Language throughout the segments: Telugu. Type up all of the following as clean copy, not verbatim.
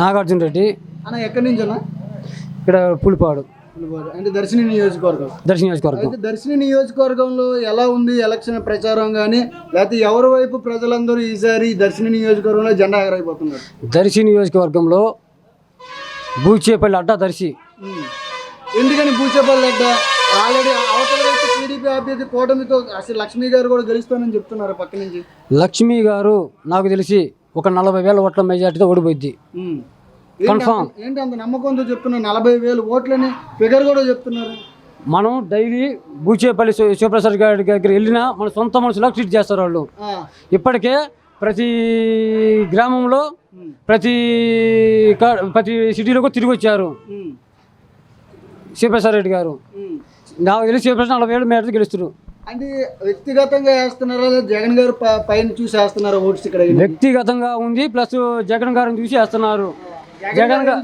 నాగార్జున రెడ్డి. అన్న ఎక్కడి నుంచి అన్న? ఇక్కడ పులిపాడు అంటే దర్శిని నియోజకవర్గం. అయితే దర్శిని నియోజకవర్గంలో ఎలా ఉంది ఎలక్షన్ ప్రచారం కానీ, లేకపోతే ఎవరి వైపు ప్రజలందరూ ఈసారి దర్శిని నియోజకవర్గంలో జెండా ఎగరైపోతున్నారు? దర్శి నియోజకవర్గంలో బూచేపల్లి అడ్డా దర్శి. ఎందుకని బూచేపల్లి అడ్డా? ఆల్రెడీ అవతల వైపు టీడీపీ అభ్యర్థి కూటమితో అసలు లక్ష్మీ గారు కూడా గెలుస్తానని చెప్తున్నారు పక్క నుంచి. లక్ష్మీ గారు నాకు తెలిసి ఒక 40,000 ఓట్ల మెజార్టీతో ఓడిపోయింది. కన్ఫామ్. ఏంటి అంత నమ్మకంతో చెప్తున్నారు? 40,000 ఓట్లని ఫిగర్ కూడా చెప్తున్నారు. మనం డైలీ బూచేపల్లి శివప్రసాద్ గారి దగ్గర వెళ్ళినా మన సొంత మనుషులకు ట్రీట్ చేస్తారు వాళ్ళు. ఇప్పటికే ప్రతి గ్రామంలో ప్రతి సిటీలో తిరిగి వచ్చారు శివప్రసాద్ రెడ్డి గారు. నాకు తెలిసి శివప్రసాద్ 40,000 మేరకు గెలుస్తారు. అంటే వ్యక్తిగతంగా వేస్తున్నారా, జగన్ గారు పైన చూసి వేస్తున్నారా ఓట్స్? ఇక్కడ వ్యక్తిగతంగా ఉంది, ప్లస్ జగన్ గారిని చూసి వేస్తున్నారు. జగన్ గారు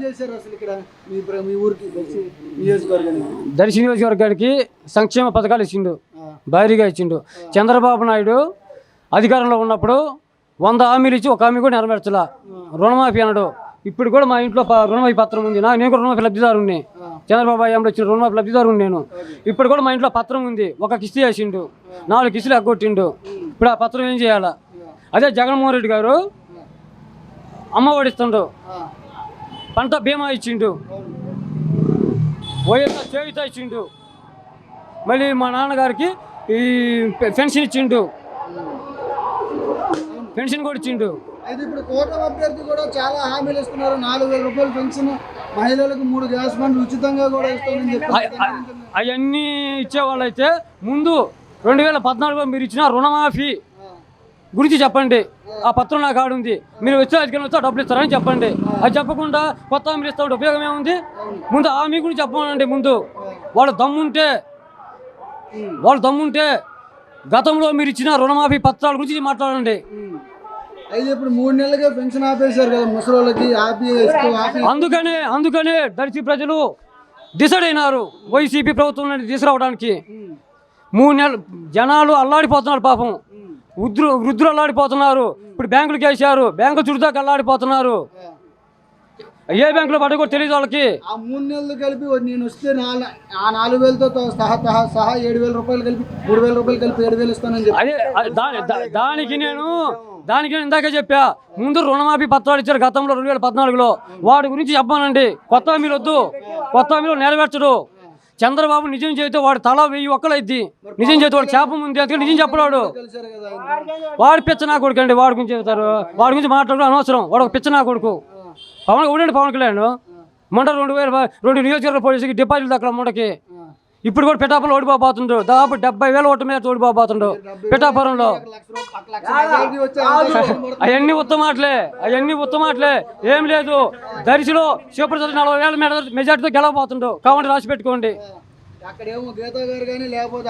దర్శి నియోజకవర్గానికి సంక్షేమ పథకాలు ఇచ్చిండు, భారీగా ఇచ్చిండు. చంద్రబాబు నాయుడు అధికారంలో ఉన్నప్పుడు 100 హామీలు ఇచ్చి ఒక హామీ కూడా నెరవేర్చలా. రుణమాఫీ అన్నాడు. ఇప్పుడు కూడా మా ఇంట్లో రుణమాఫీ పత్రం ఉంది. నేను కూడా రుణమాఫీ లబ్ధిదారుని. చంద్రబాబు అయ్యంలో వచ్చిన రుణమాఫీ లబ్ధిదారుని నేను. ఇప్పుడు కూడా మా ఇంట్లో పత్రం ఉంది. ఒక కిస్తీ వేసిండు, 4 కిస్తీలు ఎగ్గొట్టిండు. ఇప్పుడు ఆ పత్రం ఏం చేయాలా? అదే జగన్మోహన్ రెడ్డి గారు అమ్మఒడి ఇస్తుండు, పంట బీమా ఇచ్చిండు, వైఎస్ఆర్ చేయుత ఇచ్చిండు, మళ్ళీ మా నాన్నగారికి ఈ పెన్షన్ ఇచ్చిండు, పెన్షన్ కూడా ఇచ్చిండు. అయితే ఇప్పుడు కూటమి అభ్యర్థి కూడా చాలా హామీలు ఇస్తున్నారు. 4,000 రూపాయలు పెన్షన్, మహిళలకు 3 గ్యాస్ బండ్లు ఉచితంగా కూడా ఇస్తామని చెప్పి. అవన్నీ ఇచ్చేవాళ్ళు అయితే ముందు 2014లో మీరు ఇచ్చిన రుణమాఫీ గురించి చెప్పండి. ఆ పత్రం నాకు ఆడుంది. మీరు వచ్చే అధికారం వచ్చా డబ్బులు ఇస్తారని చెప్పండి. అది చెప్పకుండా కొత్త హామీలు ఇస్తా ఉంటే ఉపయోగం ఏముంది? ముందు హామీ గురించి చెప్పమనండి. ముందు వాళ్ళు దమ్ముంటే గతంలో మీరు ఇచ్చిన రుణమాఫీ పత్రాల గురించి మాట్లాడండి. అయితే ఇప్పుడు 3 నెలలుగా పెన్షన్ ఆపేశారు కదా ముసలోళ్ళకి. అందుకనే దర్శి ప్రజలు డిసైడ్ అయినారు వైసీపీ ప్రభుత్వం నుండి తీసుకురావడానికి. 3 నెలలు జనాలు అల్లాడిపోతున్నారు పాపం. వృద్ధులు అల్లాడిపోతున్నారు. ఇప్పుడు బ్యాంకులకు వేసారు, బ్యాంకులు చుట్టుదాకా అల్లాడిపోతున్నారు. ఏ బ్యాంకులో పడ్డ కూడా తెలియదు వాళ్ళకి. ఆ 3 నెలలు కలిపి నేను వస్తే ఆ 4,000తో సహా 7,000 రూపాయలు కలిపి 3,000 రూపాయలు కలిపి 7,000 ఇస్తానని చెప్పి. అదే దానికి నేను ఇందాకే చెప్పా. ముందు రుణమాఫీ పత్రాలు ఇచ్చారు గతంలో 2014లో. వాడి గురించి చెప్పానండి. కొత్త హామీలు వద్దు, కొత్త హామీలు నెరవేర్చడు. చంద్రబాబు నిజం చేస్తే వాడు తల 1000 ఒక్కలైద్ది. నిజం చేస్తే వాడు చేప ఉంది, అందుకని నిజం చెప్పడాడు. వాడు పిచ్చనా కొడుకు అండి. వాడి గురించి చెబుతారు, వాడి గురించి మాట్లాడడం అనవసరం. వాడు ఒక పిచ్చనా కొడుకు. పవన్ కళ్యాణ్ మొంట 2 నియోజకవర్గ పోలీసుకి డిపాజిట్లు అక్కడ మొంటకి. ఇప్పుడు కూడా పిఠాపురంలో ఓడిపోతుండ్రు. దాదాపు 70,000 ఓట్ల మీద ఓడిపోతుండ్రు పిఠాపురంలో. అవన్నీ ఉత్తమాటలే. ఏం లేదు. దర్శిలో శివప్రసాద్ 40,000 మెజార్టీతో గెలవబోతుండ్రు. కావండి రాసి పెట్టుకోండి. అక్కడేమో గీతా గారు కానీ లేకపోతే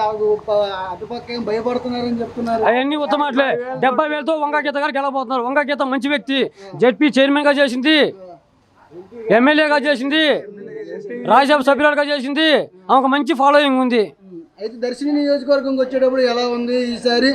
అటుపక్క ఏం భయపడుతున్నారని చెప్తున్నారు. అవన్నీ ఉత్తమాటలే. 70,000తో వంగా గీత గారు గెలవబోతున్నారు. వంగా గీత మంచి వ్యక్తి. జెడ్పీ చైర్మన్ గా చేసింది, ఎమ్మెల్యేగా చేసింది, రాజ్యసభ సభ్యులుగా చేసింది. ఆమెకు మంచి ఫాలోయింగ్ ఉంది. అయితే దర్శిని నియోజకవర్గంకి వచ్చేటప్పుడు ఎలా ఉంది ఈసారి?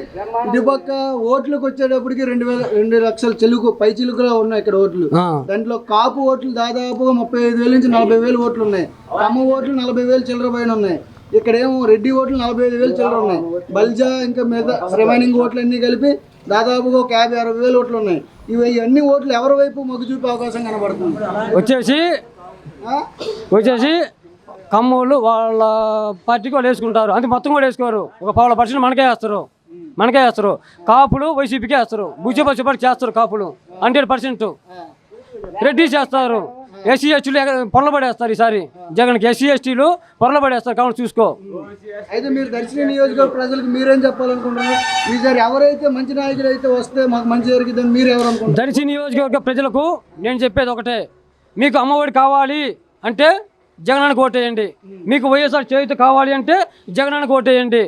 ఇటుపక్క ఓట్లకు వచ్చేటప్పటికి 2 లక్షల పై చిలుకలో ఉన్నాయి ఇక్కడ ఓట్లు. దాంట్లో కాపు ఓట్లు దాదాపుగా 35,000 నుంచి 40,000 ఓట్లు ఉన్నాయి. కమ్మ ఓట్లు 40,000 చిల్లర పైన ఉన్నాయి. ఇక్కడేమో రెడ్డి ఓట్లు 45,000 చిల్లర ఉన్నాయి. బల్జా ఇంకా మిగతా రిమైనింగ్ ఓట్లు అన్ని కలిపి దాదాపుగా ఒక 50,000-60,000 ఓట్లు ఉన్నాయి. ఇవన్నీ ఓట్లు ఎవరి వైపు మొగ్గు చూపే అవకాశం కనబడుతుంది? వచ్చేసి కమ్మోళ్ళు వాళ్ళ పార్టీకి వాళ్ళు వేసుకుంటారు. అంటే మొత్తం కూడా వేసుకోరు. ఒక 40% మనకే వేస్తారు. కాపులు వైసీపీకే వేస్తారు. బుజ్జిపచ్చి చేస్తారు కాపులు 100%. రెడ్డి చేస్తారు. ఎస్సీ ఎస్టీలు పొరలబడేస్తారు. ఈసారి జగన్కి ఎస్సీ ఎస్టీలు పొరలబడేస్తారు. కావాలి చూసుకో. అయితే మీరు దర్శిని నియోజకవర్గ ప్రజలకు మీరేం చెప్పాలనుకుంటున్నారు? ఈసారి ఎవరైతే మంచి నాయకులు అయితే వస్తే మాకు మంచి జరిగిద్దని మీరు ఎవరు అనుకుంటున్నారు? దర్శి నియోజకవర్గ ప్రజలకు నేను చెప్పేది ఒకటే. మీకు అమ్మఒడి కావాలి అంటే జగనానికి ఓటేయండి. మీకు వైఎస్ఆర్ చేయూత కావాలి అంటే జగనానికి ఓటేయండి.